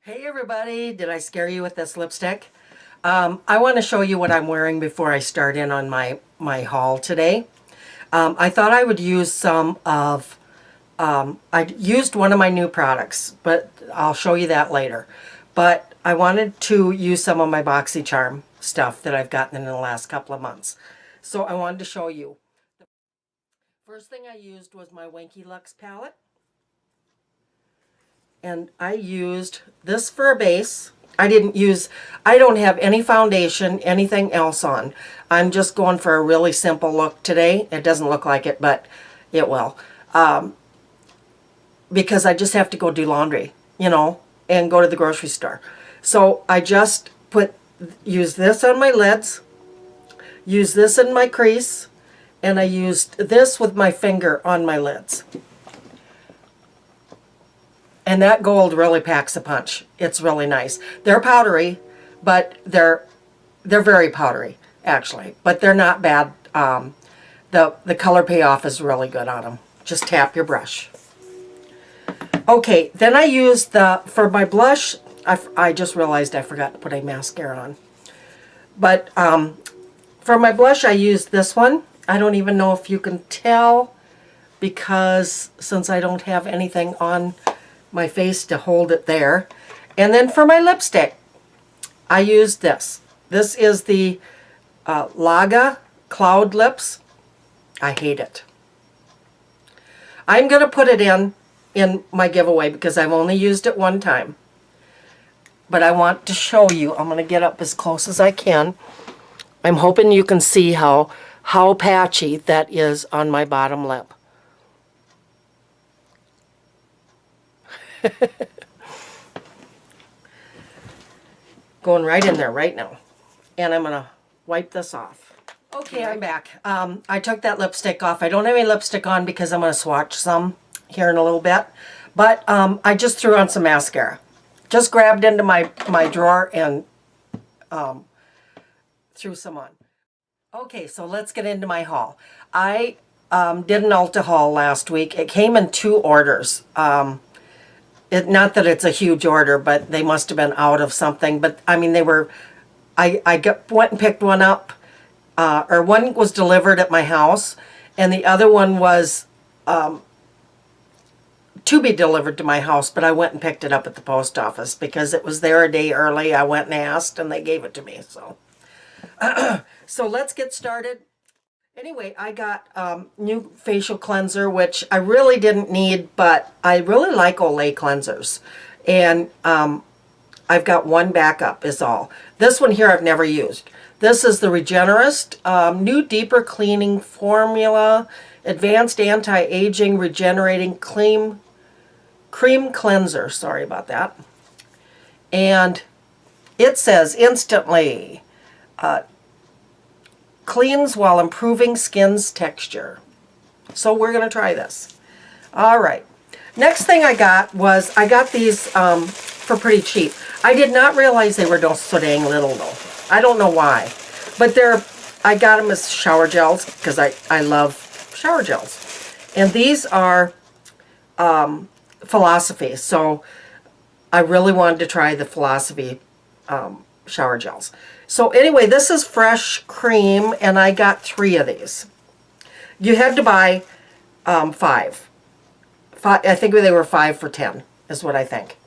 Hey everybody, did I scare you with this lipstick? I want to show you what I'm wearing before I start in on my haul today. I thought I would use some of, I used one of my new products, but I'll show you that later. But I wanted to use some of my BoxyCharm stuff that I've gotten in the last couple of months. So I wanted to show you. First thing I used was my Winky Lux palette. And I used this for a base. I don't have any foundation, anything else on. I'm just going for a really simple look today. It doesn't look like it, but it will. Because I just have to go do laundry, and go to the grocery store. So I just use this on my lids, use this in my crease, and I used this with my finger on my lids. And that gold really packs a punch. It's really nice. They're powdery, but they're very powdery, actually. But they're not bad. The color payoff is really good on them. Just tap your brush. Okay, then I used for my blush, I just realized I forgot to put a mascara on. But for my blush, I used this one. I don't even know if you can tell, because since I don't have anything on my face to hold it there. And then for my lipstick, I used this. This is the Laga Cloud Lips. I hate it. I'm going to put it in my giveaway because I've only used it one time. But I want to show you. I'm going to get up as close as I can. I'm hoping you can see how patchy that is on my bottom lip. Going right in there right now. And I'm going to wipe this off. Okay, I'm back. I took that lipstick off. I don't have any lipstick on because I'm going to swatch some here in a little bit. But I just threw on some mascara. Just grabbed into my drawer and threw some on. Okay, so let's get into my haul. I did an Ulta haul last week. It came in 2 orders. Not that it's a huge order, but they must have been out of something. But I mean, I went and picked one up, or one was delivered at my house, and the other one was to be delivered to my house. But I went and picked it up at the post office because it was there a day early. I went and asked, and they gave it to me. So, so let's get started. Anyway, I got new facial cleanser, which I really didn't need, but I really like Olay cleansers. And I've got one backup is all. This one here I've never used. This is the Regenerist New Deeper Cleaning Formula Advanced Anti-Aging Regenerating Cream Cleanser. Sorry about that. And it says instantly cleans while improving skin's texture. So we're going to try this. All right. Next thing I got was, I got these for pretty cheap. I did not realize they were so dang little though. I don't know why. But I got them as shower gels because I love shower gels. And these are Philosophy. So I really wanted to try the Philosophy shower gels. So anyway, this is fresh cream, and I got 3 of these. You had to buy 5. I think they were 5 for 10, is what I think.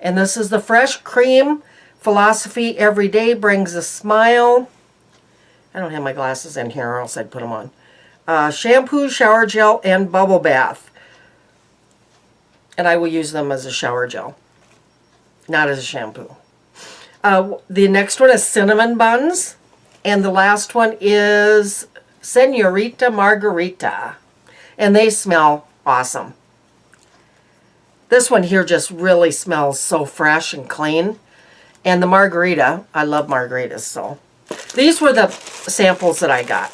And this is the fresh cream. Philosophy Every Day Brings a Smile. I don't have my glasses in here, or else I'd put them on. Shampoo, shower gel, and bubble bath. And I will use them as a shower gel, not as a shampoo. The next one is Cinnamon Buns. And the last one is Senorita Margarita. And they smell awesome. This one here just really smells so fresh and clean. And the Margarita, I love margaritas, so. These were the samples that I got.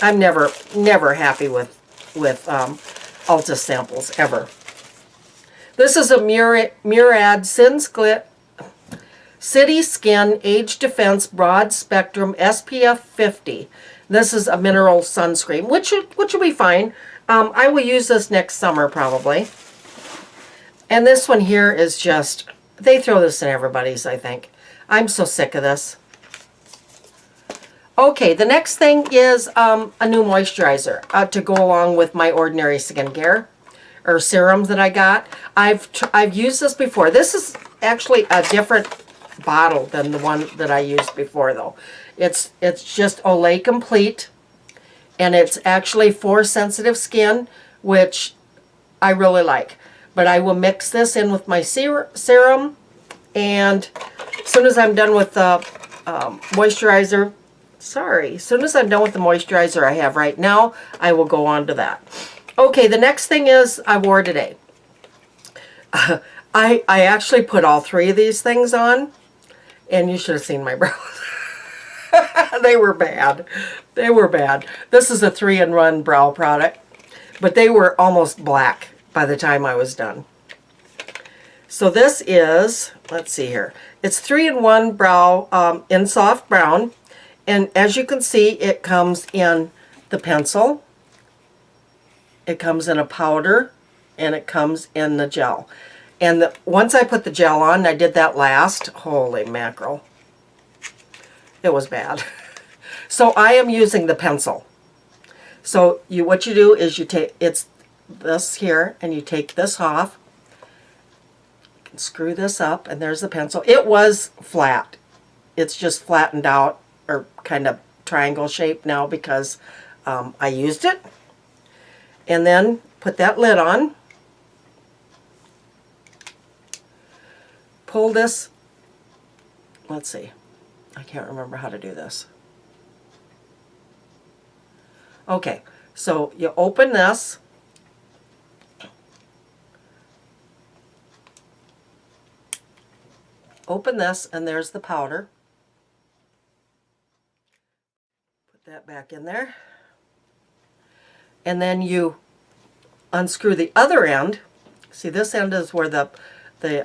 I'm never happy with Ulta samples, ever. This is a Murad City Skin Age Defense Broad Spectrum SPF 50. This is a mineral sunscreen, which will be fine. I will use this next summer probably. And this one here is just They throw this in everybody's, I think. I'm so sick of this. Okay, the next thing is a new moisturizer to go along with my ordinary skincare or serums that I got. I've used this before. This is actually a different bottle than the one that I used before, though. It's just Olay Complete, and it's actually for sensitive skin, which I really like. But I will mix this in with my serum, and as soon as I'm done with the moisturizer, as soon as I'm done with the moisturizer I have right now, I will go on to that. Okay, the next thing is I wore today. I actually put all three of these things on, and you should have seen my brows. They were bad. They were bad. This is a 3-in-1 brow product, but they were almost black by the time I was done. So this is, let's see here, it's 3-in-1 brow in soft brown, and as you can see, it comes in the pencil, it comes in a powder, and it comes in the gel. And once I put the gel on, I did that last, holy mackerel, it was bad. So I am using the pencil. So what you do is you take, it's this here, and you take this off, you can screw this up, and there's the pencil. It was flat. It's just flattened out, or kind of triangle shape now because I used it. And then put that lid on. Pull this, let's see, I can't remember how to do this. Okay, so you open this, and there's the powder. Put that back in there. And then you unscrew the other end. See, this end is where the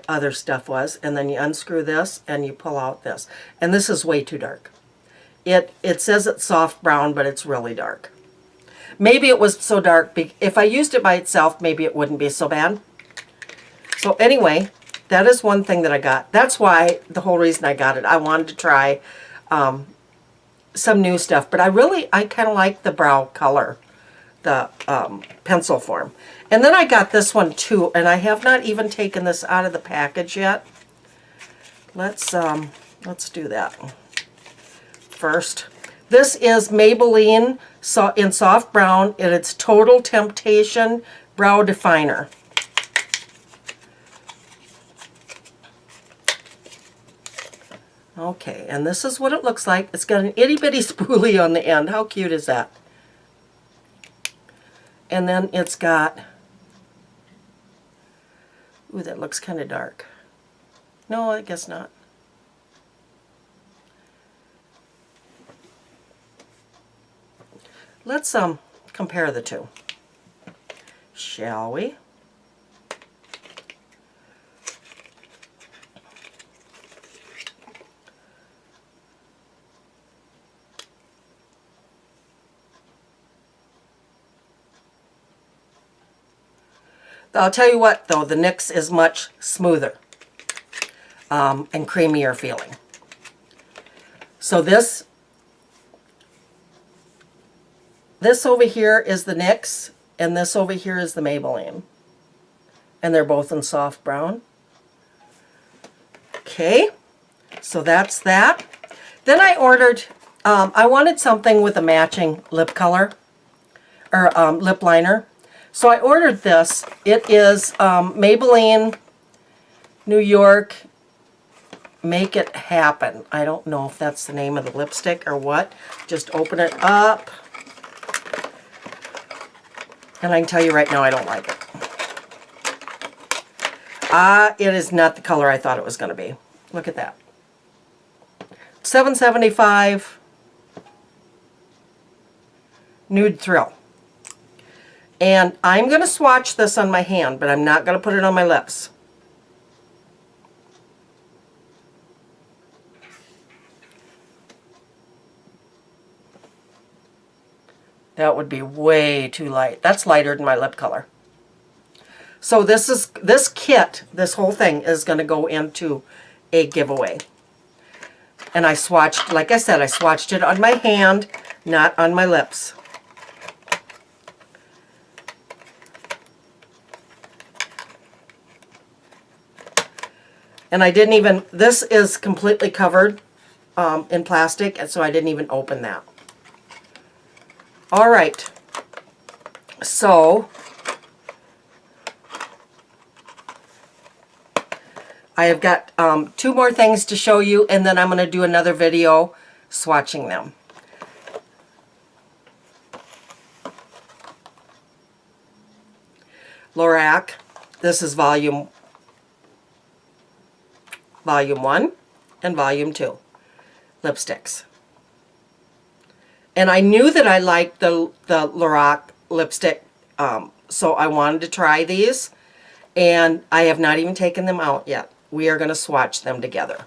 other stuff was, and then you unscrew this and you pull out this. And this is way too dark. It says it's soft brown, but it's really dark. Maybe it was so dark, if I used it by itself, maybe it wouldn't be so bad. So anyway, that is one thing that I got. That's why, the whole reason I got it. I wanted to try some new stuff, but I kind of like the brow color, the pencil form. And then I got this one too, and I have not even taken this out of the package yet. Let's do that first. This is Maybelline in soft brown, and it's Total Temptation Brow Definer. Okay, and this is what it looks like. It's got an itty bitty spoolie on the end. How cute is that? And then it's got, ooh, that looks kind of dark. No, I guess not. Let's compare the two, shall we? I'll tell you what, though, the NYX is much smoother and creamier feeling. So this over here is the NYX, and this over here is the Maybelline. And they're both in soft brown. Okay, so that's that. Then I ordered, I wanted something with a matching lip color, or lip liner. So I ordered this. It is Maybelline New York Make It Happen. I don't know if that's the name of the lipstick or what. Just open it up. And I can tell you right now, I don't like it. It is not the color I thought it was going to be. Look at that. $7.75. Nude Thrill. And I'm going to swatch this on my hand, but I'm not going to put it on my lips. That would be way too light. That's lighter than my lip color. So this kit, this whole thing is going to go into a giveaway. And I swatched, like I said, I swatched it on my hand, not on my lips. And I didn't even, this is completely covered in plastic, and so I didn't even open that. All right. So I have got 2 more things to show you, and then I'm going to do another video swatching them. Lorac, this is volume 1 and volume 2 lipsticks. And I knew that I liked the Lorac lipstick, so I wanted to try these, and I have not even taken them out yet. We are going to swatch them together.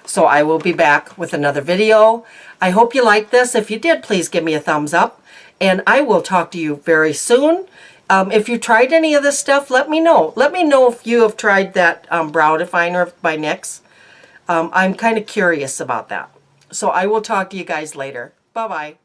So I will be back with another video. I hope you liked this. If you did, please give me a thumbs up, and I will talk to you very soon. If you tried any of this stuff, let me know. Let me know if you have tried that brow definer by NYX. I'm kind of curious about that. So I will talk to you guys later. Bye-bye.